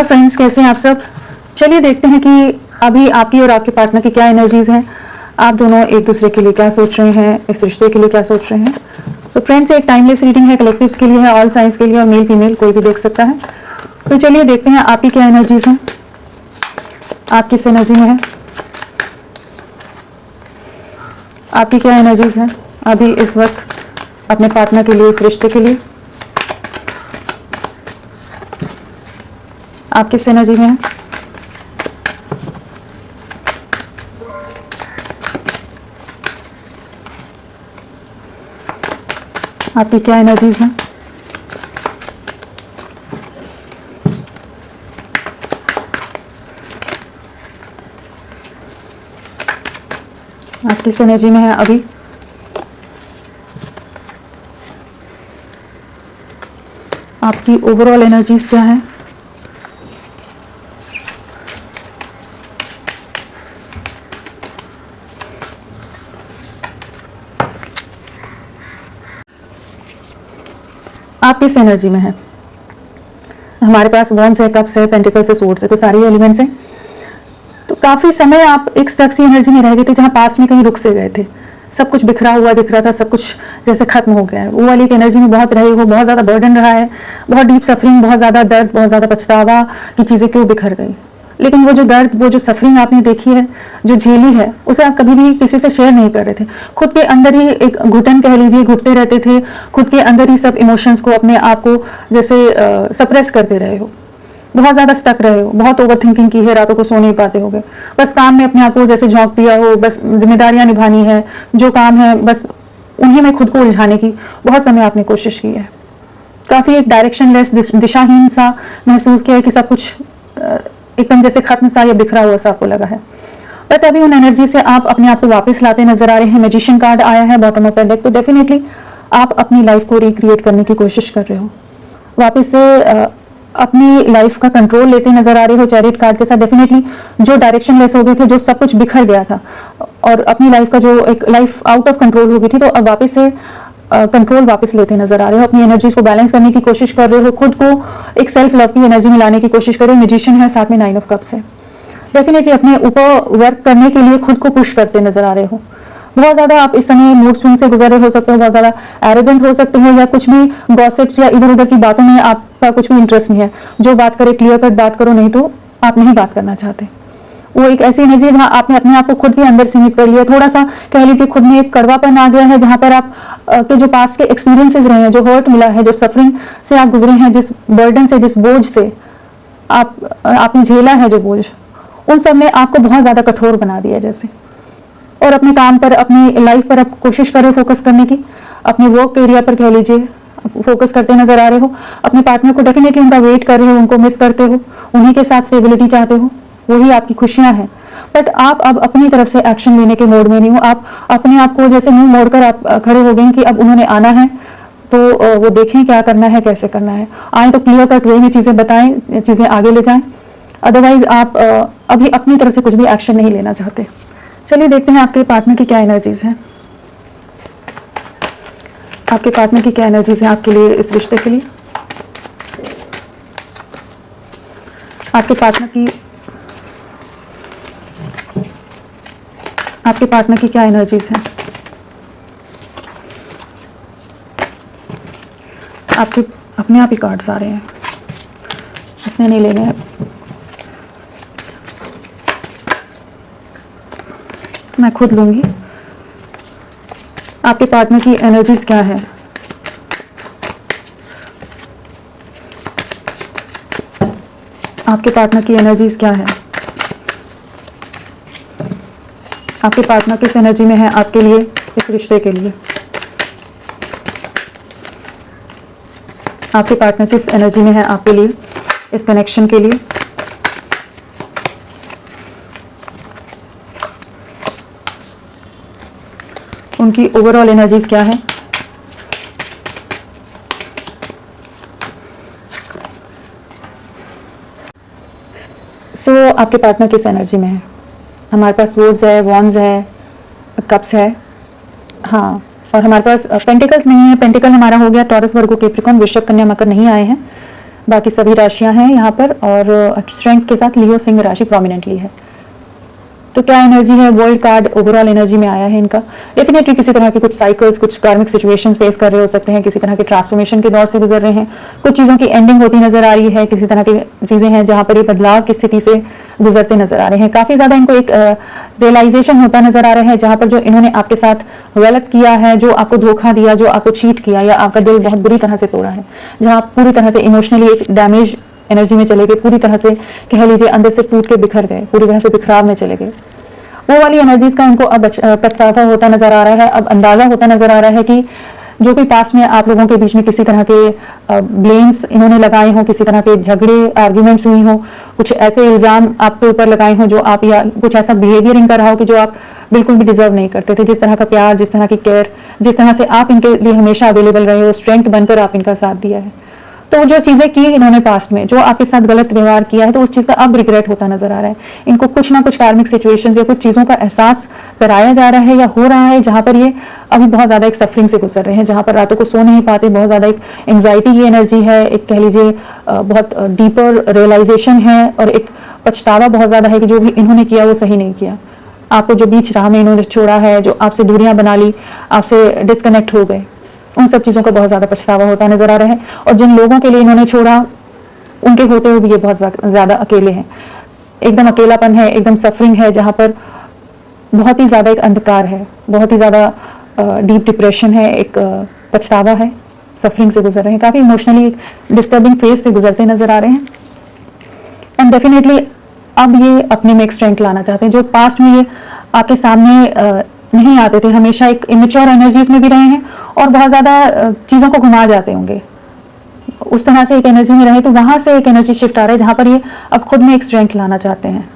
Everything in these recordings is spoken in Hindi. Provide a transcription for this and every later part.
हेलो फ्रेंड्स, कैसे हैं आप सब। चलिए देखते हैं कि अभी आपकी और आपके पार्टनर की क्या एनर्जीज हैं। आप दोनों एक दूसरे के लिए क्या सोच रहे हैं, इस रिश्ते के लिए क्या सोच रहे हैं। तो फ्रेंड्स, एक टाइमलेस रीडिंग है, कलेक्टिव्स के लिए है, ऑल साइंस के लिए, और मेल फीमेल कोई भी देख सकता है। तो चलिए देखते हैं आपकी क्या एनर्जीज हैं, आप किस एनर्जी में है, आपकी क्या एनर्जीज हैं अभी इस वक्त अपने पार्टनर के लिए, इस रिश्ते के लिए। आप किस एनर्जी में हैं, आपकी क्या एनर्जीज हैं, आप किस एनर्जी में हैं अभी। आपकी ओवरऑल एनर्जीज क्या है। आप किस एनर्जी में हैं। हमारे पास वॉन्ड्स है, कप्स है, पेंटिकल्स है, सोर्ड्स है, तो सारे एलिमेंट्स हैं। तो काफी समय आप एक स्टक सी एनर्जी में रह गए थे, जहां पास्ट में कहीं रुक से गए थे। सब कुछ बिखरा हुआ दिख रहा था, सब कुछ जैसे खत्म हो गया है। वो वाली एक एनर्जी में बहुत रहे हो, बहुत ज्यादा बर्डन रहा है, बहुत डीप सफरिंग, बहुत ज्यादा दर्द, बहुत ज्यादा पछतावा की चीजें क्यों बिखर गई। लेकिन वो जो दर्द, वो जो सफरिंग आपने देखी है, जो झेली है, उसे आप कभी भी किसी से शेयर नहीं कर रहे थे। खुद के अंदर ही एक घुटन कह लीजिए, घुटते रहते थे, खुद के अंदर ही सब इमोशंस को, अपने आप को जैसे सप्रेस करते रहे हो, बहुत ज्यादा स्टक रहे हो, बहुत ओवर थिंकिंग की है, रातों को सो नहीं पाते होगे, बस काम में अपने आप को जैसे झोंक दिया हो, बस जिम्मेदारियां निभानी है, जो काम है बस उन्हीं में खुद को उलझाने की बहुत समय आपने कोशिश की है। काफी एक डायरेक्शनलेस, दिशाहीन सा महसूस किया है कि सब कुछ एकदम जैसे खत्म सा या बिखरा हुआ सा आपको लगा है। बट अभी उन एनर्जी से आप अपने आप को वापस लाते नजर आ रहे हैं। मैजिशियन कार्ड आया है बॉटम ऑफ द डेक, तो डेफिनेटली आप अपनी लाइफ को रिक्रिएट करने की कोशिश कर रहे हो, वापस से अपनी लाइफ का कंट्रोल लेते नजर आ रहे हो। चैरियट कार्ड के साथ डेफिनेटली जो डायरेक्शनलेस हो गए थे, जो सब कुछ बिखर गया था, और अपनी लाइफ का जो एक लाइफ आउट ऑफ कंट्रोल हो गई थी, तो अब वापस से कंट्रोल वापस लेते नजर आ रहे हो। अपनी एनर्जीज को बैलेंस करने की कोशिश कर रहे हो, खुद को एक सेल्फ लव की एनर्जी में लाने की कोशिश कर रहे हो। मैजिशियन है, साथ में 9 ऑफ कप्स है। डेफिनेटली अपने ऊपर वर्क करने के लिए खुद को पुश करते नजर आ रहे हो। बहुत ज्यादा आप इस समय मूड स्विंग से गुजर रहे हो सकते हो, बहुत ज्यादा एरोगेंट हो सकते हो, या कुछ भी गॉसिप्स या इधर उधर की बातों में आपका कुछ भी इंटरेस्ट नहीं है। जो बात करे क्लियर कट बात करो, नहीं तो आप नहीं बात करना चाहते। वो एक ऐसी एनर्जी है जहां आपने अपने आप को खुद के अंदर सीमित कर लिया। थोड़ा सा कह लीजिए खुद में एक कड़वापन आ गया है, जहां पर आप के जो पास्ट के एक्सपीरियंसेस रहे हैं, जो हर्ट मिला है, जो सफरिंग से आप गुजरे हैं, जिस बर्डन से, जिस बोझ से आपने झेला है, जो बोझ, उन सब ने आपको बहुत ज्यादा कठोर बना दिया जैसे। और अपने काम पर, अपनी लाइफ पर आप कोशिश करें फोकस करने की, अपने वर्क एरिया पर कह लीजिए फोकस करते नजर आ रहे हो। अपने पार्टनर को डेफिनेटली उनका वेट कर रहे हो, उनको मिस करते हो, उन्हीं के साथ स्टेबिलिटी चाहते हो, वही आपकी खुशियां हैं। बट आप अब अपनी तरफ से एक्शन लेने के मोड में नहीं हो। आप अपने आप को जैसे मुंह मोड़कर आप खड़े हो गए कि अब उन्होंने आना है, तो वो देखें क्या करना है, कैसे करना है, आए तो क्लियर कट वे में चीजें बताएं, चीजें आगे ले जाएं। अदरवाइज आप अभी अपनी तरफ से कुछ भी एक्शन नहीं लेना चाहते। चलिए देखते हैं आपके पार्टनर की क्या एनर्जीज हैं, आपके पार्टनर की क्या एनर्जीज हैं आपके लिए, इस रिश्ते के लिए। आपके पार्टनर की क्या एनर्जीज हैं, आपके अपने आप ही कार्ड्स आ रहे हैं, इतने नहीं लेने हैं, मैं खुद लूंगी। आपके पार्टनर की एनर्जीज क्या है, आपके पार्टनर की एनर्जीज क्या है, आपके पार्टनर किस एनर्जी में है आपके लिए, इस रिश्ते के लिए। आपके पार्टनर किस एनर्जी में है आपके लिए, इस कनेक्शन के लिए। उनकी ओवरऑल एनर्जीज क्या है। आपके पार्टनर किस एनर्जी में है। हमारे पास वर्ड्स है, वॉन्ड्स है, कप्स है, हाँ, और हमारे पास पेंटिकल्स नहीं है। पेंटिकल हमारा हो गया टॉरस, वर्गो, कैप्रिकॉर्न, वृश्चिक, कन्या, मकर नहीं आए हैं। बाकी सभी राशियां हैं यहाँ पर, और स्ट्रेंथ के साथ लियो सिंह राशि प्रोमिनेंटली है। तो क्या एनर्जी है, वर्ल्ड कार्ड ओवरऑल एनर्जी में आया है इनका। डेफिनेटली किसी तरह के कुछ साइकिल्स, कुछ कार्मिक सिचुएशंस फेस कर रहे हो सकते हैं, किसी तरह के ट्रांसफॉर्मेशन के दौर से गुजर रहे हैं, कुछ चीज़ों की एंडिंग होती नजर आ रही है, किसी तरह की चीज़ें हैं जहाँ पर ये बदलाव की स्थिति से गुजरते नजर आ रहे हैं। काफ़ी ज़्यादा इनको एक रियलाइजेशन होता नजर आ रहा है, जहाँ पर जो इन्होंने आपके साथ गलत किया है, जो आपको धोखा दिया, जो आपको चीट किया या आपका दिल बहुत बुरी तरह से तोड़ा है, जहाँ आप पूरी तरह से इमोशनली एक डैमेज एनर्जी में चले गए, पूरी तरह से कह लीजिए अंदर से टूट के बिखर गए, पूरी तरह से बिखराव में चले गए, वो वाली एनर्जीज का उनको अब पछतावा होता नजर आ रहा है। अब अंदाजा होता नजर आ रहा है कि जो भी पास्ट में आप लोगों के बीच में किसी तरह के ब्लेम्स इन्होंने लगाए हों, किसी तरह के झगड़े आर्ग्यूमेंट्स हुई हों, कुछ ऐसे इल्जाम आपके ऊपर लगाए हों जो आप, या कुछ ऐसा बिहेवियर इनका रहा हो कि जो आप बिल्कुल भी डिजर्व नहीं करते थे, जिस तरह का प्यार, जिस तरह की केयर, जिस तरह से आप इनके लिए हमेशा अवेलेबल रहे हो, स्ट्रेंथ बनकर आप इनका साथ दिया है। तो जो चीज़ें की इन्होंने पास्ट में, जो आपके साथ गलत व्यवहार किया है, तो उस चीज़ का अब रिग्रेट होता नजर आ रहा है। इनको कुछ ना कुछ कार्मिक सिचुएशंस या कुछ चीज़ों का एहसास कराया जा रहा है या हो रहा है, जहाँ पर ये अभी बहुत ज़्यादा एक सफरिंग से गुजर रहे हैं, जहाँ पर रातों को सो नहीं पाते, बहुत ज़्यादा एक एंग्जाइटी की एनर्जी है, एक कह लीजिए बहुत डीपर रियलाइजेशन है, और एक पछतावा बहुत ज़्यादा है कि जो भी इन्होंने किया वो सही नहीं किया। आपको जो बीच राह में इन्होंने छोड़ा है, जो आपसे दूरियां बना ली, आपसे डिस्कनेक्ट हो गए, उन सब चीज़ों का बहुत ज़्यादा पछतावा होता नजर आ रहा है। और जिन लोगों के लिए इन्होंने छोड़ा, उनके होते हुए भी ये बहुत ज़्यादा अकेले हैं, एकदम अकेलापन है, एकदम सफरिंग है, जहाँ पर बहुत ही ज़्यादा एक अंधकार है, बहुत ही ज़्यादा डीप डिप्रेशन है, एक पछतावा है, सफरिंग से गुजर रहे हैं, काफ़ी इमोशनली डिस्टर्बिंग फेज से गुजरते नजर आ रहे हैं। एंड डेफिनेटली अब ये अपने में एक स्ट्रेंथ लाना चाहते हैं। जो पास्ट में ये आपके सामने नहीं आते थे, हमेशा एक इमेच्योर एनर्जीज में भी रहे हैं और बहुत ज़्यादा चीज़ों को घुमा जाते होंगे, उस तरह से एक एनर्जी में रहे, तो वहाँ से एक एनर्जी शिफ्ट आ रहा है जहाँ पर ये अब खुद में एक स्ट्रेंथ लाना चाहते हैं,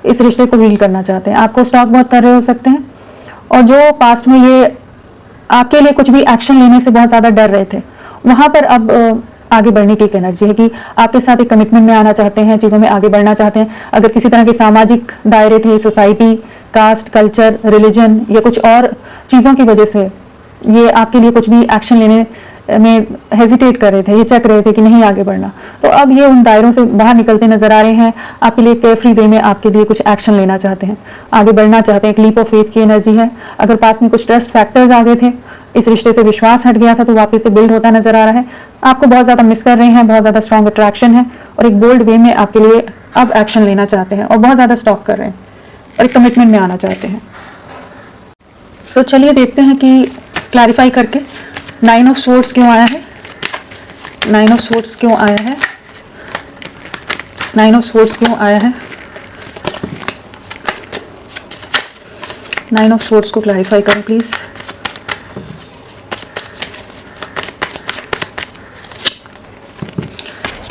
इस रिश्ते को हील करना चाहते हैं। आपको स्टॉक बहुत कर रहे हो सकते हैं, और जो पास्ट में ये आपके लिए कुछ भी एक्शन लेने से बहुत ज़्यादा डर रहे थे, वहाँ पर अब आगे बढ़ने की एक एनर्जी है कि आपके साथ एक कमिटमेंट में आना चाहते हैं, चीज़ों में आगे बढ़ना चाहते हैं। अगर किसी तरह के सामाजिक दायरे थे, सोसाइटी, कास्ट, कल्चर, रिलीजन या कुछ और चीज़ों की वजह से ये आपके लिए कुछ भी एक्शन लेने में हेजिटेट कर रहे थे, ये चक रहे थे कि नहीं आगे बढ़ना, तो अब ये उन दायरों से बाहर निकलते नजर आ रहे हैं। आपके लिए केयरफ्री वे में आपके लिए कुछ एक्शन लेना चाहते हैं, आगे बढ़ना चाहते हैं, एक लीप ऑफ फेथ की एनर्जी है। अगर पास में कुछ ट्रस्ट फैक्टर्स आ गए थे, इस रिश्ते से विश्वास हट गया था, तो वापस से बिल्ड होता नजर आ रहा है। आपको बहुत ज़्यादा मिस कर रहे हैं, बहुत ज़्यादा स्ट्रॉन्ग अट्रैक्शन है, और एक बोल्ड वे में आपके लिए अब एक्शन लेना चाहते हैं, और बहुत ज़्यादा स्टॉक कर रहे हैं और एक कमिटमेंट में आना चाहते हैं। सो चलिए देखते हैं कि क्लैरिफाई करके 9 ऑफ स्वॉर्ड्स क्यों आया है, 9 ऑफ स्वॉर्ड्स क्यों आया है, 9 ऑफ स्वॉर्ड्स क्यों आया है, 9 ऑफ स्वॉर्ड्स को क्लैरिफाई करें प्लीज।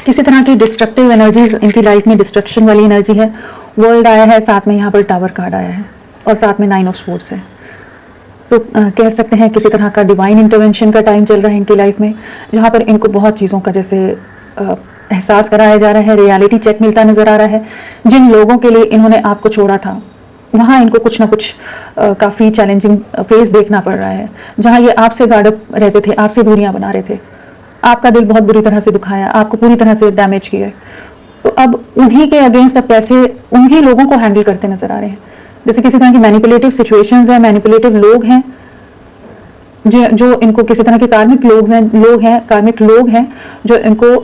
किसी तरह की डिस्ट्रक्टिव एनर्जीज इनकी लाइफ में, डिस्ट्रक्शन वाली एनर्जी है। वर्ल्ड आया है, साथ में यहाँ पर टावर कार्ड आया है, और साथ में 9 ऑफ स्वॉर्ड्स है। तो कह सकते हैं किसी तरह का डिवाइन इंटरवेंशन का टाइम चल रहा है इनकी लाइफ में, जहाँ पर इनको बहुत चीज़ों का जैसे एहसास कराया जा रहा है, रियलिटी चेक मिलता नज़र आ रहा है। जिन लोगों के लिए इन्होंने आपको छोड़ा था, वहाँ इनको कुछ ना कुछ काफ़ी चैलेंजिंग फेस देखना पड़ रहा है, जहाँ ये आपसे गार्डअप रहते थे, आपसे दूरियाँ बना रहे थे, आपका दिल बहुत बुरी तरह से दुखाया, आपको पूरी तरह से डैमेज किया। तो अब उन्हीं के अगेंस्ट अब कैसे उन्हीं लोगों को हैंडल करते नजर आ रहे हैं, जैसे किसी तरह की मैनिपुलेटिव सिचुएशंस हैं, मैनिपुलेटिव लोग हैं, जो इनको किसी तरह के कार्मिक लोग हैं जो इनको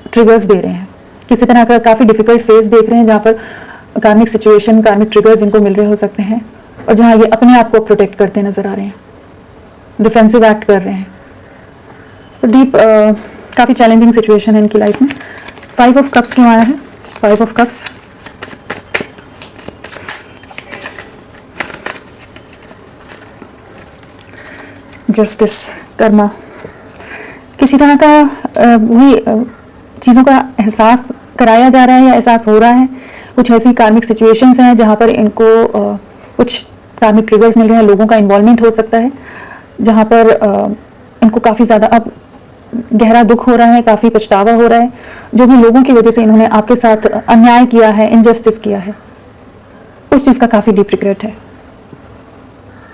ट्रिगर्स दे रहे हैं। किसी तरह का काफ़ी डिफिकल्ट फेज देख रहे हैं, जहाँ पर कार्मिक सिचुएशन, कार्मिक ट्रिगर्स इनको मिल रहे हो सकते हैं, और जहाँ ये अपने आप को प्रोटेक्ट करते नजर आ रहे हैं, डिफेंसिव एक्ट कर रहे हैं। तो डीप काफ़ी चैलेंजिंग सिचुएशन है इनकी लाइफ में। 5 ऑफ कप्स क्यों आया है, 5 ऑफ कप्स, जस्टिस, कर्मा, किसी तरह का वही चीज़ों का एहसास कराया जा रहा है या एहसास हो रहा है। कुछ ऐसी कार्मिक सिचुएशंस हैं जहाँ पर इनको कुछ कार्मिक ट्रिगर्स मिल रहे हैं, लोगों का इन्वॉल्वमेंट हो सकता है, जहाँ पर इनको काफ़ी ज़्यादा अब गहरा दुख हो रहा है, काफ़ी पछतावा हो रहा है, जो भी लोगों की वजह से इन्होंने आपके साथ अन्याय किया है, इनजस्टिस किया है, उस चीज़ का काफ़ी डीप रिग्रेट है।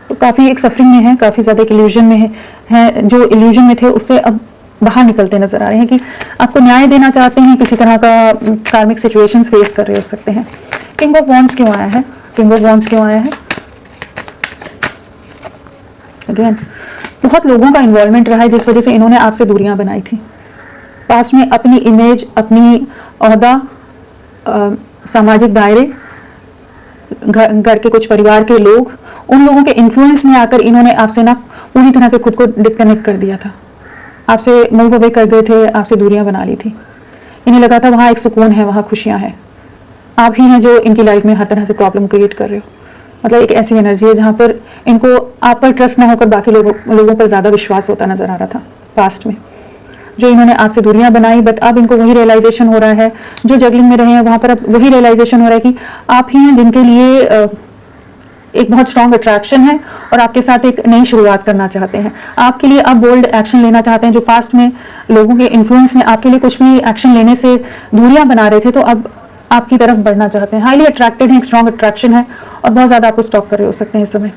तो काफ़ी एक सफरिंग में है, काफ़ी ज़्यादा एक इल्यूजन में है, जो इल्यूजन में थे उससे अब बाहर निकलते नजर आ रहे हैं, कि आपको न्याय देना चाहते हैं, किसी तरह का कार्मिक सिचुएशंस फेस कर रहे हो सकते हैं। किंग ऑफ वॉन्ड्स क्यों आया है? किंग ऑफ वॉन्ड्स क्यों आया है? अगेन बहुत लोगों का इन्वॉल्वमेंट रहा है जिस वजह से इन्होंने आपसे दूरियां बनाई थी। पास्ट में अपनी इमेज, अपनी ओहदा, सामाजिक दायरे, घर के कुछ परिवार के लोग, उन लोगों के इन्फ्लुएंस में आकर इन्होंने आपसे ना पूरी तरह से खुद को डिस्कनेक्ट कर दिया था, आपसे मूव अवे कर गए थे, आपसे दूरियां बना ली थी। इन्हें लगा था वहाँ एक सुकून है, वहाँ खुशियाँ हैं। आप ही हैं जो इनकी लाइफ में हर तरह से प्रॉब्लम क्रिएट कर रहे हो। मतलब एक ऐसी एनर्जी है जहाँ पर इनको आप पर ट्रस्ट ना होकर बाकी लोगों पर ज़्यादा विश्वास होता नजर आ रहा था पास्ट में, जो इन्होंने आपसे दूरियां बनाई। बट अब इनको वही रियलाइजेशन हो रहा है, जो जगलिंग में रहे हैं वहाँ पर अब वही रियलाइजेशन हो रहा है कि आप ही हैं जिनके लिए एक बहुत स्ट्रॉन्ग अट्रैक्शन है और आपके साथ एक नई शुरुआत करना चाहते हैं। आपके लिए अब बोल्ड एक्शन लेना चाहते हैं। जो पास्ट में लोगों के इन्फ्लुएंस ने आपके लिए कुछ भी एक्शन लेने से दूरियां बना रहे थे, तो अब आपकी तरफ बढ़ना चाहते हैं। हाईली अट्रैक्टेड है, एक स्ट्रॉन्ग अट्रैक्शन है और बहुत ज़्यादा आपको स्टॉक कर रहे हो सकते हैं इस समय।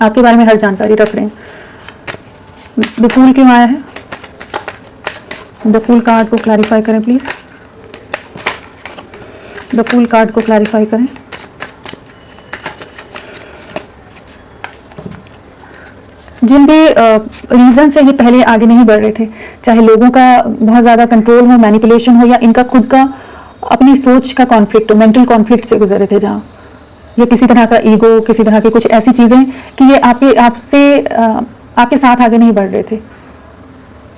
आपके बारे में हर जानकारी रख रहे हैं। द फूल क्यों आया है? द फूल कार्ड को क्लैरिफाई करें प्लीज। द फूल कार्ड को क्लैरिफाई करें। जिन भी रीजन से ये पहले आगे नहीं बढ़ रहे थे, चाहे लोगों का बहुत ज़्यादा कंट्रोल हो, मैनिपुलेशन हो, या इनका खुद का अपनी सोच का कॉन्फ्लिक्ट हो, मेंटल कॉन्फ्लिक्ट से गुजरे थे, जहाँ या किसी तरह का ईगो, किसी तरह की कुछ ऐसी चीज़ें कि ये आपके साथ आगे नहीं बढ़ रहे थे,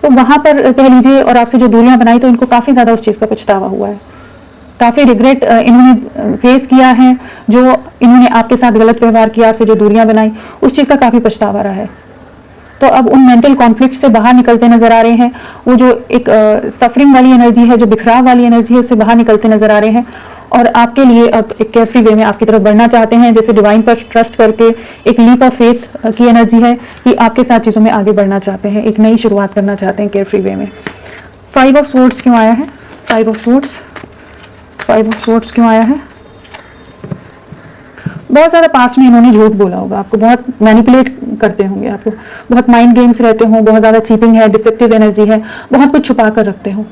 तो वहाँ पर कह लीजिए, और आपसे जो दूरियां बनाई तो इनको काफ़ी ज़्यादा उस चीज़ का पछतावा हुआ है। काफ़ी रिग्रेट इन्होंने फेस किया है। जो इन्होंने आपके साथ गलत व्यवहार किया, आपसे जो दूरियां बनाई, उस चीज़ का काफ़ी पछतावा रहा है। तो अब उन मेंटल कॉन्फ्लिक्ट से बाहर निकलते नजर आ रहे हैं। वो जो एक सफरिंग वाली एनर्जी है, जो बिखराव वाली एनर्जी है, उससे बाहर निकलते नजर आ रहे हैं और आपके लिए अब एक केयरफ्री वे में आपकी तरफ बढ़ना चाहते हैं। जैसे डिवाइन पर ट्रस्ट करके एक लीप ऑफ फेथ की एनर्जी है कि आपके साथ चीज़ों में आगे बढ़ना चाहते हैं, एक नई शुरुआत करना चाहते हैं केयरफ्री वे में। 5 ऑफ स्वॉर्ड्स क्यों आया है? 5 ऑफ स्वॉर्ड्स, 5 ऑफ स्वॉर्ड्स क्यों आया है? बहुत ज़्यादा पास्ट में इन्होंने झूठ बोला होगा, आपको बहुत मैनिपुलेट करते होंगे, आपको बहुत माइंड गेम्स रहते हो, बहुत ज़्यादा चीटिंग है, डिसेप्टिव एनर्जी है, बहुत कुछ छुपा कर रखते हो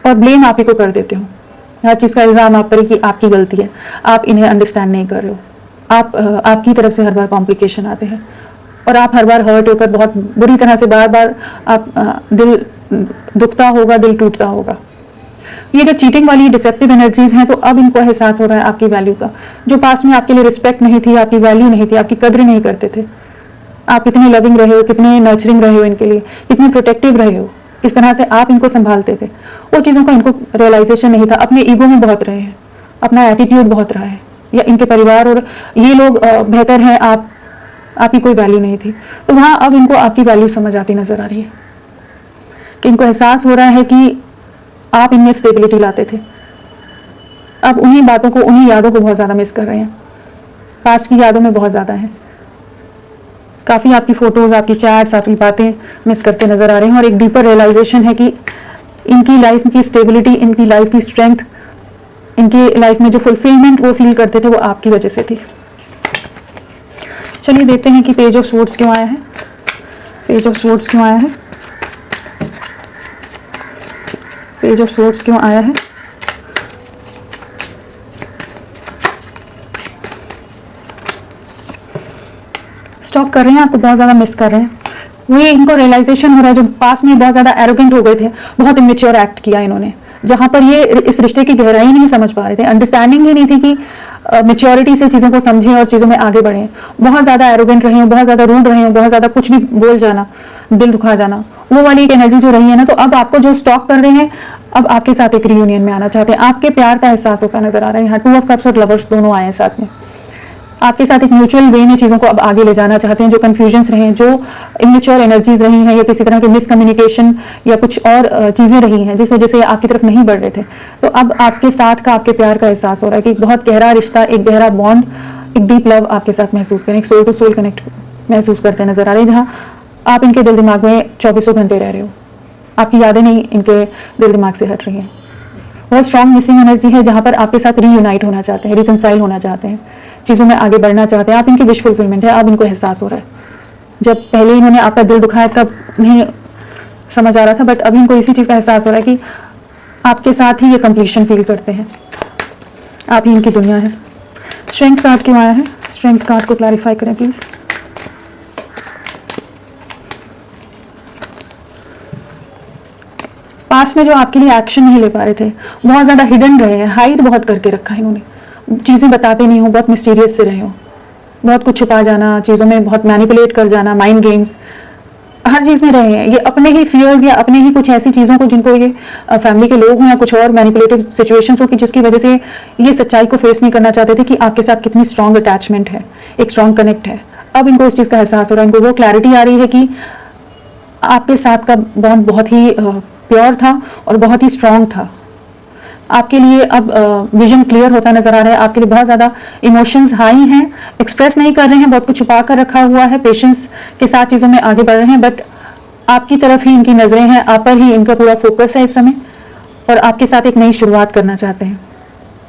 और ब्लेम आप ही को कर देते हो। हर चीज़ का इल्ज़ाम आप पर कि आपकी गलती है, आप इन्हें अंडरस्टैंड नहीं कर रहे हो, आपकी तरफ से हर बार कॉम्प्लिकेशन आते हैं और आप हर बार हर्ट होकर बहुत बुरी तरह से बार बार आप दिल दुखता होगा, दिल टूटता होगा। ये जो चीटिंग वाली डिसेप्टिव एनर्जीज हैं, तो अब इनको एहसास हो रहा है आपकी वैल्यू का। जो पास्ट में आपके लिए रिस्पेक्ट नहीं थी, आपकी वैल्यू नहीं थी, आपकी कद्र नहीं करते थे, आप कितने लविंग रहे हो, कितने नर्चरिंग रहे हो इनके लिए, कितने प्रोटेक्टिव रहे हो, इस तरह से आप इनको संभालते थे, वो चीज़ों का इनको रियलाइजेशन नहीं था। अपने ईगो में बहुत रहे हैं, अपना एटीट्यूड बहुत रहा है, या इनके परिवार और ये लोग बेहतर हैं, आपकी कोई वैल्यू नहीं थी। तो वहाँ अब इनको आपकी वैल्यू समझ आती नजर आ रही है कि इनको एहसास हो रहा है कि आप इनमें स्टेबिलिटी लाते थे। अब उन्हीं बातों को, उन्हीं यादों को बहुत ज़्यादा मिस कर रहे हैं, पास्ट की यादों में बहुत ज़्यादा है। काफ़ी आपकी फ़ोटोज़, आपकी चैट्स, आपकी बातें मिस करते नज़र आ रहे हैं और एक डीपर रियलाइजेशन है कि इनकी लाइफ की स्टेबिलिटी, इनकी लाइफ की स्ट्रेंथ, इनकी लाइफ में जो फुलफिलमेंट वो फील करते थे, वो आपकी वजह से थी। चलिए देखते हैं कि पेज ऑफ स्वॉर्ड्स क्यों आया है। पेज ऑफ स्वॉर्ड्स क्यों आया है? पेज ऑफ स्वॉर्ड्स क्यों आया है? स्टॉप कर रहे हैं, आपको बहुत ज़्यादा मिस कर रहे हैं। वही इनको रियलाइजेशन हो रहा है, जो पास में बहुत ज़्यादा एरोगेंट हो गए थे, बहुत इमेच्योर एक्ट किया इन्होंने, जहाँ पर ये इस रिश्ते की गहराई नहीं समझ पा रहे थे, अंडरस्टैंडिंग ही नहीं थी कि मेच्योरिटी से चीज़ों को समझें और चीज़ों में आगे बढ़ें। बहुत ज़्यादा एरोगेंट रहे हैं, बहुत ज़्यादा रूड रहे हैं, बहुत ज़्यादा कुछ भी बोल जाना, दिल दुखा जाना, वो वाली एक एनर्जी जो रही है ना, तो अब आपको जो स्टॉक कर रहे हैं, अब आपके साथ एक रियूनियन में आना चाहते हैं, आपके प्यार का एहसास होता नजर आ रहा है। यहाँ 2 ऑफ कप्स और लवर्स दोनों आए हैं साथ में, आपके साथ एक म्यूचुअल वे में चीज़ों को अब आगे ले जाना चाहते हैं। जो कन्फ्यूजन्स रहे हैं, जो इमेच्योर एनर्जीज रही हैं, या किसी तरह की मिसकम्युनिकेशन या कुछ और चीज़ें रही हैं जिस वजह से आपकी तरफ नहीं बढ़ रहे थे, तो अब आपके साथ का, आपके प्यार का एहसास हो रहा है कि एक बहुत गहरा रिश्ता, एक गहरा बॉन्ड, एक डीप लव आपके साथ महसूस करें, एक सोल टू सोल कनेक्ट महसूस करते नजर आ रहे हैं, जहाँ आप इनके दिल दिमाग में 24 घंटे रह रहे हो, आपकी यादें नहीं इनके दिल दिमाग से हट रही हैं। बहुत स्ट्रॉन्ग मिसिंग एनर्जी है, जहाँ पर आपके साथ रीयूनाइट होना चाहते हैं, रिकनसाइल होना चाहते हैं, चीज़ों में आगे बढ़ना चाहते हैं। आप इनकी विश फुलफिलमेंट है, अब इनको एहसास हो रहा है। जब पहले इन्होंने आपका दिल दुखाया तब नहीं समझ आ रहा था, बट अभी इनको इसी चीज़ का एहसास हो रहा है कि आपके साथ ही ये कंप्लीशन फील करते हैं, आप ही इनकी दुनिया है। स्ट्रेंथ कार्ड क्यों आया है? स्ट्रेंथ कार्ड को क्लैरिफाई करें प्लीज। पास्ट में जो आपके लिए एक्शन नहीं ले पा रहे थे, बहुत ज़्यादा हिडन रहे हैं, हाइड बहुत करके रखा है इन्होंने, चीज़ें बताते नहीं हो, बहुत मिस्टीरियस से रहे हो, बहुत कुछ छुपा जाना, चीज़ों में बहुत मैनिपुलेट कर जाना, माइंड गेम्स, हर चीज़ में रहे हैं। ये अपने ही फियर्स या अपने ही कुछ ऐसी चीज़ों को, जिनको ये फैमिली के लोग हों या कुछ और मैनिपुलेटिव सिचुएशंस हो कि जिसकी वजह से ये सच्चाई को फेस नहीं करना चाहते थे कि आपके साथ कितनी स्ट्रॉन्ग अटैचमेंट है, एक स्ट्रॉन्ग कनेक्ट है। अब इनको उस चीज़ का एहसास हो रहा है, इनको वो क्लैरिटी आ रही है कि आपके साथ का बॉन्ड बहुत ही प्योर था और बहुत ही स्ट्रॉन्ग था। आपके लिए अब विजन क्लियर होता नजर आ रहा है, आपके लिए बहुत ज़्यादा इमोशंस हाई हैं, एक्सप्रेस नहीं कर रहे हैं, बहुत कुछ छुपा कर रखा हुआ है, पेशेंस के साथ चीज़ों में आगे बढ़ रहे हैं, बट आपकी तरफ ही इनकी नज़रें हैं, आप पर ही इनका पूरा फोकस है इस समय, और आपके साथ एक नई शुरुआत करना चाहते हैं।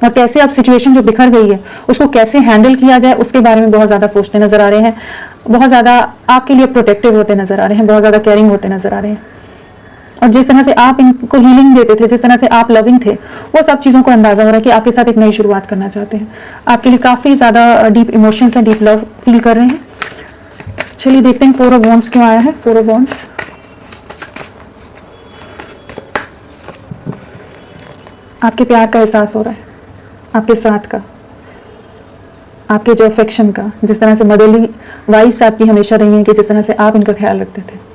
और कैसे अब सिचुएशन जो बिखर गई है उसको कैसे हैंडल किया जाए उसके बारे में बहुत ज़्यादा सोचते नजर आ रहे हैं, बहुत ज़्यादा आपके लिए प्रोटेक्टिव होते नजर आ रहे हैं, बहुत ज़्यादा केयरिंग होते नजर आ रहे हैं। और जिस तरह से आप इनको हीलिंग देते थे, जिस तरह से आप लविंग थे, वो सब चीज़ों को अंदाज़ा हो रहा है कि आपके साथ एक नई शुरुआत करना चाहते हैं। आपके लिए काफ़ी ज़्यादा deep emotions and deep love feel कर रहे हैं। चलिए देखते हैं 4 ऑफ वॉन्ड्स क्यों आया है। 4 ऑफ वॉन्ड्स, आपके प्यार का एहसास हो रहा है, आपके साथ का, आपके जो अफेक्शन का, जिस तरह से मदरली वाइब्स आपकी हमेशा रही हैं कि जिस तरह से आप इनका ख्याल रखते थे,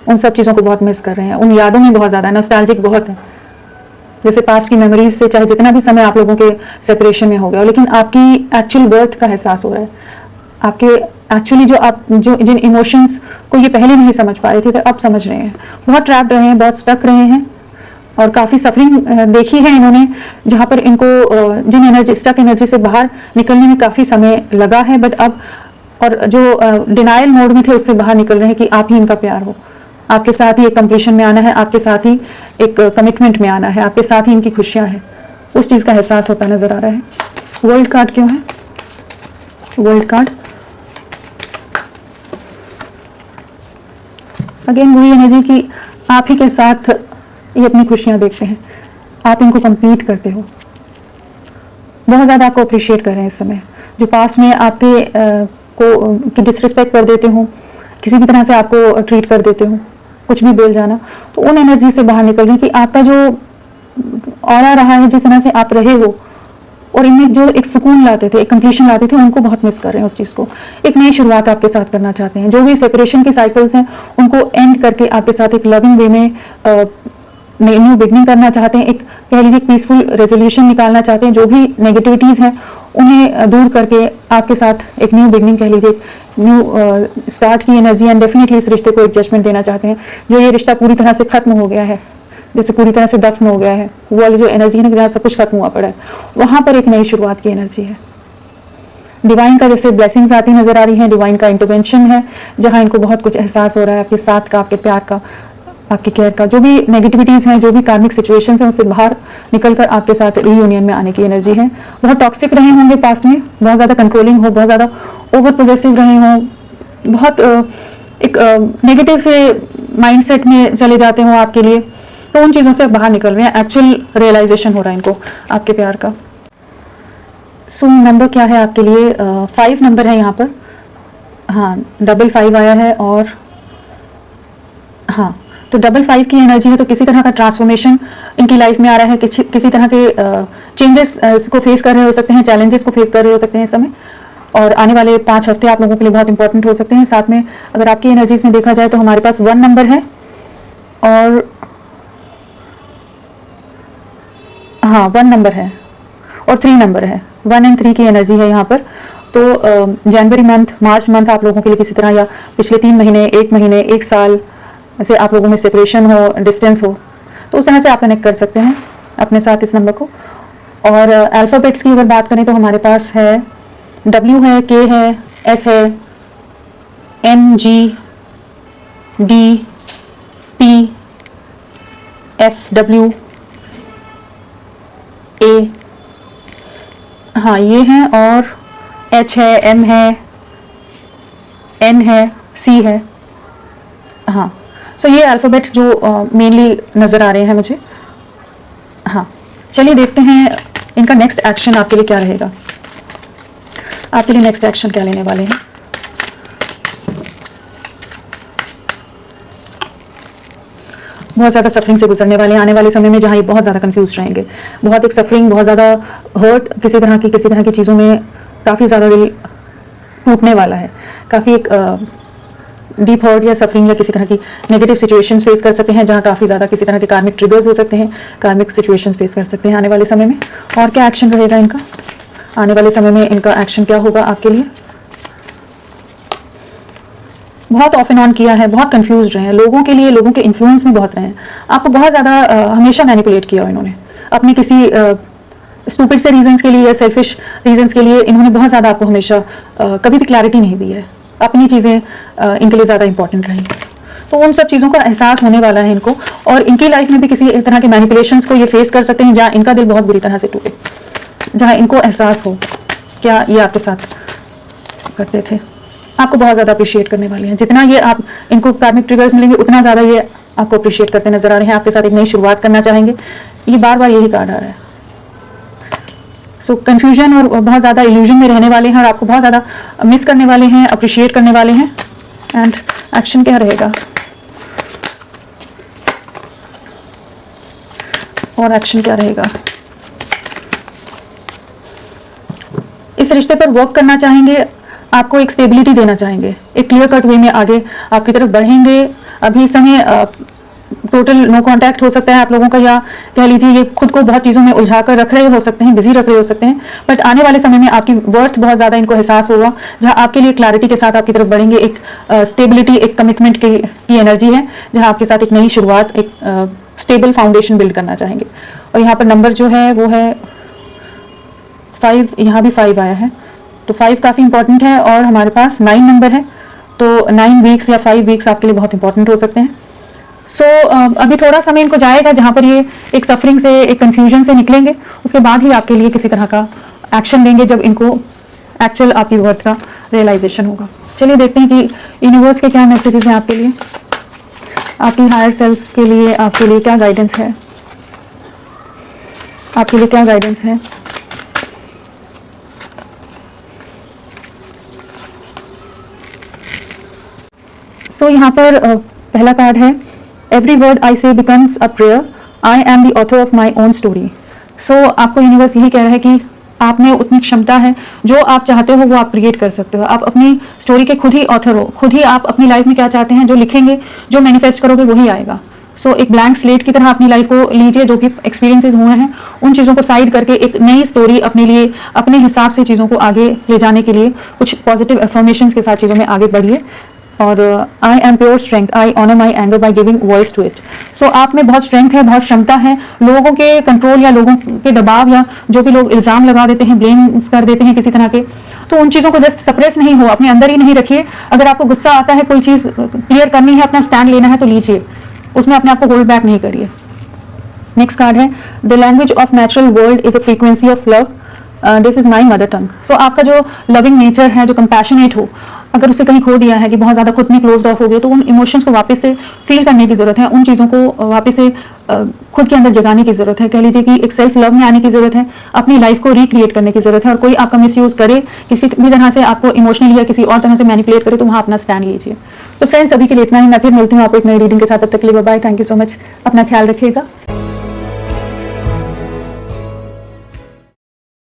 उन सब चीज़ों को बहुत मिस कर रहे हैं। उन यादों में बहुत ज़्यादा नॉस्टैल्जिक बहुत है, जैसे पास्ट की मेमोरीज से, चाहे जितना भी समय आप लोगों के सेपरेशन में हो गया, लेकिन आपकी एक्चुअल वर्थ का एहसास हो रहा है। आपके एक्चुअली जो जिन इमोशंस को ये पहले नहीं समझ पा रहे थे, अब समझ रहे हैं। बहुत ट्रैप्ड रहे हैं, बहुत स्टक रहे हैं, और काफ़ी सफरिंग देखी है इन्होंने, जहाँ पर इनको जिन एनर्जी, स्टक एनर्जी से बाहर निकलने में काफ़ी समय लगा है, बट अब और जो डिनायल मोड में थे उससे बाहर निकल रहे हैं कि आप ही इनका प्यार हो, आपके साथ ही एक कंप्लीशन में आना है, आपके साथ ही एक कमिटमेंट में आना है, आपके साथ ही इनकी खुशियाँ हैं, उस चीज़ का एहसास होता नजर आ रहा है। वर्ल्ड कार्ड क्यों है? वर्ल्ड कार्ड अगेन वही एनर्जी कि आप ही के साथ ये अपनी खुशियाँ देखते हैं, आप इनको कंप्लीट करते हो, बहुत ज़्यादा आपको अप्रिशिएट कर रहे हैं इस समय। जो पास्ट में आपके को डिसरिस्पेक्ट कर देते हो, किसी भी तरह से आपको ट्रीट कर देते हो, कुछ भी बोल जाना, तो उन एनर्जी से बाहर निकल रहे हैं कि आपका जो ऑरा रहा है, जिस तरह से आप रहे हो, और इनमें जो एक सुकून लाते थे, एक कंप्लीशन लाते थे, उनको बहुत मिस कर रहे हैं उस चीज़ को। एक नई शुरुआत आपके साथ करना चाहते हैं, जो भी सेपरेशन के साइकिल्स हैं उनको एंड करके आपके साथ एक लविंग वे में न्यू बिगनिंग करना चाहते हैं, एक कह लीजिए पीसफुल रेजोल्यूशन निकालना चाहते हैं, जो भी नेगेटिविटीज़ हैं उन्हें दूर करके आपके साथ एक न्यू बिगनिंग कह लीजिए, न्यू स्टार्ट की एनर्जी, एंड डेफिनेटली इस रिश्ते को एक जजमेंट देना चाहते हैं। जो ये रिश्ता पूरी तरह से खत्म हो गया है, जैसे पूरी तरह से दफन हो गया है, वो वाली जो एनर्जी है ना, जहाँ सब कुछ खत्म हुआ पड़ा है, वहाँ पर एक नई शुरुआत की एनर्जी है। डिवाइन का जैसे ब्लेसिंग्स आती नजर आ रही हैं, डिवाइन का इंटरवेंशन है, जहाँ इनको बहुत कुछ एहसास हो रहा है आपके साथ का, आपके प्यार का, आपकी केयर का। जो भी नेगेटिविटीज़ हैं, जो भी कार्मिक सिचुएशंस हैं, उससे बाहर निकलकर आपके साथ रीयूनियन में आने की एनर्जी है। बहुत टॉक्सिक रहे होंगे पास्ट में, बहुत ज़्यादा कंट्रोलिंग हो, बहुत ज़्यादा ओवर पोजेसिव रहे हों, बहुत एक नेगेटिव से माइंडसेट में चले जाते हों आपके लिए, तो उन चीज़ों से बाहर निकल रहे हैं। एक्चुअल रियलाइजेशन हो रहा है इनको आपके प्यार का। सो नंबर क्या है आपके लिए? 5 नंबर है यहाँ पर, हाँ 555 आया है, और हाँ तो 55 की एनर्जी है, तो किसी तरह का ट्रांसफॉर्मेशन इनकी लाइफ में आ रहा है, किसी तरह के चेंजेस को फेस कर रहे हो सकते हैं, चैलेंजेस को फेस कर रहे हो सकते हैं इस समय, और आने वाले 5 हफ्ते आप लोगों के लिए बहुत इंपॉर्टेंट हो सकते हैं। साथ में अगर आपकी एनर्जीज में देखा जाए तो हमारे पास 1 नंबर है, और हाँ 1 नंबर है और 3 नंबर है, 1 एंड 3 की एनर्जी है यहाँ पर। तो जनवरी मंथ, मार्च मंथ आप लोगों के लिए किसी तरह, या पिछले 3 महीने, 1 महीने, 1 साल ऐसे आप लोगों में सेपरेशन हो, डिस्टेंस हो, तो उस तरह से आप कनेक्ट कर सकते हैं अपने साथ इस नंबर को। और अल्फ़ाबेट्स की अगर बात करें तो हमारे पास है W है, K है, S है, N, G, D, P, F, W, A, हाँ ये है, और H है, M है, N है, C है, हाँ सो ये अल्फ़ाबेट्स जो मेनली नज़र आ रहे हैं मुझे। हाँ, चलिए देखते हैं इनका नेक्स्ट एक्शन आपके लिए क्या रहेगा। आपके लिए नेक्स्ट एक्शन क्या लेने वाले हैं। बहुत ज़्यादा सफरिंग से गुजरने वाले हैं आने वाले समय में, जहाँ ये बहुत ज़्यादा कंफ्यूज रहेंगे। बहुत एक सफरिंग, बहुत ज़्यादा हर्ट, किसी तरह की चीज़ों में काफ़ी ज़्यादा दिल टूटने वाला है। काफ़ी एक डीप हर्ट या सफरिंग या किसी तरह की नेगेटिव सिचुएशंस फेस कर सकते हैं, जहाँ काफ़ी ज़्यादा किसी तरह के कार्मिक ट्रिगर्स हो सकते हैं, कार्मिक सिचुएशंस फेस कर सकते हैं आने वाले समय में। और क्या एक्शन रहेगा इनका आने वाले समय में, इनका एक्शन क्या होगा आपके लिए। बहुत ऑफ एंड ऑन किया है, बहुत कंफ्यूज रहे हैं, लोगों के लिए, लोगों के इन्फ्लुएंस में बहुत रहे हैं, आपको बहुत ज़्यादा हमेशा मैनिपुलेट किया इन्होंने अपनी किसी स्टूपिड से रीजंस के लिए या सेल्फिश रीजंस के लिए। इन्होंने बहुत ज़्यादा आपको हमेशा कभी भी क्लैरिटी नहीं दी है, अपनी चीज़ें इनके लिए ज़्यादा इंपॉर्टेंट रही। तो उन सब चीज़ों का एहसास होने वाला है इनको, और इनकी लाइफ में भी किसी तरह के मैनिपुलेशंस को ये फेस कर सकते हैं, जहाँ इनका दिल बहुत बुरी तरह से टूटे, जहाँ इनको एहसास हो क्या ये आपके साथ करते थे। आपको बहुत ज़्यादा अप्रिशिएट करने वाले हैं, जितना ये आप इनको कार्मिक ट्रिगर्स मिलेंगे उतना ज़्यादा ये आपको अप्रिशिएट करते नजर आ रहे हैं, आपके साथ एक नई शुरुआत करना चाहेंगे। ये बार बार यही कार्ड आ रहा है। सो कंफ्यूजन और बहुत ज़्यादा इल्यूजन में रहने वाले हैं, और आपको बहुत ज़्यादा मिस करने वाले हैं, अप्रिशिएट करने वाले हैं। एंड एक्शन क्या रहेगा, और एक्शन क्या रहेगा। इस रिश्ते पर वर्क करना चाहेंगे, आपको एक स्टेबिलिटी देना चाहेंगे, एक क्लियर कट वे में आगे आपकी तरफ बढ़ेंगे। अभी समय टोटल नो कांटेक्ट हो सकता है आप लोगों का, या कह लीजिए ये खुद को बहुत चीज़ों में उलझा कर रख रहे हो सकते हैं, बिजी रख रहे हो सकते हैं। बट आने वाले समय में आपकी वर्थ बहुत ज़्यादा इनको एहसास होगा, जहाँ आपके लिए क्लैरिटी के साथ आपकी तरफ बढ़ेंगे। एक स्टेबिलिटी, एक कमिटमेंट की एनर्जी है, जहाँ आपके साथ एक नई शुरुआत, एक स्टेबल फाउंडेशन बिल्ड करना चाहेंगे। और यहाँ पर नंबर जो है वो है 5, यहाँ भी 5 आया है, तो 5 काफ़ी इंपॉर्टेंट है। और हमारे पास 9 नंबर है, तो 9 वीक्स या 5 वीक्स आपके लिए बहुत इंपॉर्टेंट हो सकते हैं। सो अभी थोड़ा समय इनको जाएगा, जहाँ पर ये एक सफरिंग से, एक कन्फ्यूजन से निकलेंगे, उसके बाद ही आपके लिए किसी तरह का एक्शन लेंगे, जब इनको एक्चुअल आपकी वर्थ का रियलाइजेशन होगा। चलिए देखते हैं कि यूनिवर्स के क्या मैसेजेस हैं आपके लिए, आपकी हायर सेल्फ के लिए, आपके लिए क्या गाइडेंस है, आपके लिए क्या गाइडेंस है। सो यहाँ पर पहला कार्ड है, every word I say becomes a prayer, I am the author of my own story. So आपको यूनिवर्स यही कह रहा है कि आप में उतनी क्षमता है, जो आप चाहते हो वो आप क्रिएट कर सकते हो। आप अपनी स्टोरी के खुद ही ऑथर हो, खुद ही आप अपनी लाइफ में क्या चाहते हैं, जो लिखेंगे, जो मैनिफेस्ट करोगे वही आएगा। सो एक ब्लैंक स्लेट की तरह अपनी लाइफ को लीजिए, जो भी एक्सपीरियंसेस हुए हैं उन चीज़ों को साइड करके एक नई स्टोरी अपने लिए, अपने हिसाब से चीज़ों को आगे ले जाने के लिए कुछ पॉजिटिव अफर्मेशंस के साथ चीज़ों में आगे बढ़िए। और I am pure strength, I honour my anger by giving voice to it. So आप में बहुत स्ट्रेंथ है, बहुत क्षमता है, लोगों के कंट्रोल या लोगों के दबाव या जो भी लोग इल्ज़ाम लगा देते हैं, ब्लेम्स कर देते हैं किसी तरह के, तो उन चीज़ों को जस्ट सप्रेस नहीं हो, अपने अंदर ही नहीं रखिए। अगर आपको गुस्सा आता है, कोई चीज़ क्लियर करनी है, अपना स्टैंड लेना है तो लीजिए, उसमें अपने आप को होल्ड बैक नहीं करिए। नेक्स्ट कार्ड है, the language of natural world is a frequency of love, this is my mother tongue. So आपका जो लविंग नेचर है, जो कंपैशनेट हो, अगर उसे कहीं खो दिया है कि बहुत ज़्यादा खुद में क्लोज ऑफ हो गए, तो उन इमोशंस को वापस से फील करने की ज़रूरत है, उन चीज़ों को वापस से खुद के अंदर जगाने की ज़रूरत है। कह लीजिए कि एक सेल्फ लव में आने की ज़रूरत है, अपनी लाइफ को रिक्रिएट करने की ज़रूरत है। और कोई आपका मिसयूज़ करे, किसी भी तरह से आपको इमोशनली या किसी और तरह से मैनिपुलेट करे, तो वहाँ अपना स्टैंड लीजिए। तो फ्रेंड्स, अभी के लिए इतना ही। मैं फिर मिलती हूँ आपको एक नई रीडिंग के साथ, तब तक के लिए bye bye. Thank you so much, अपना ख्याल रखिएगा।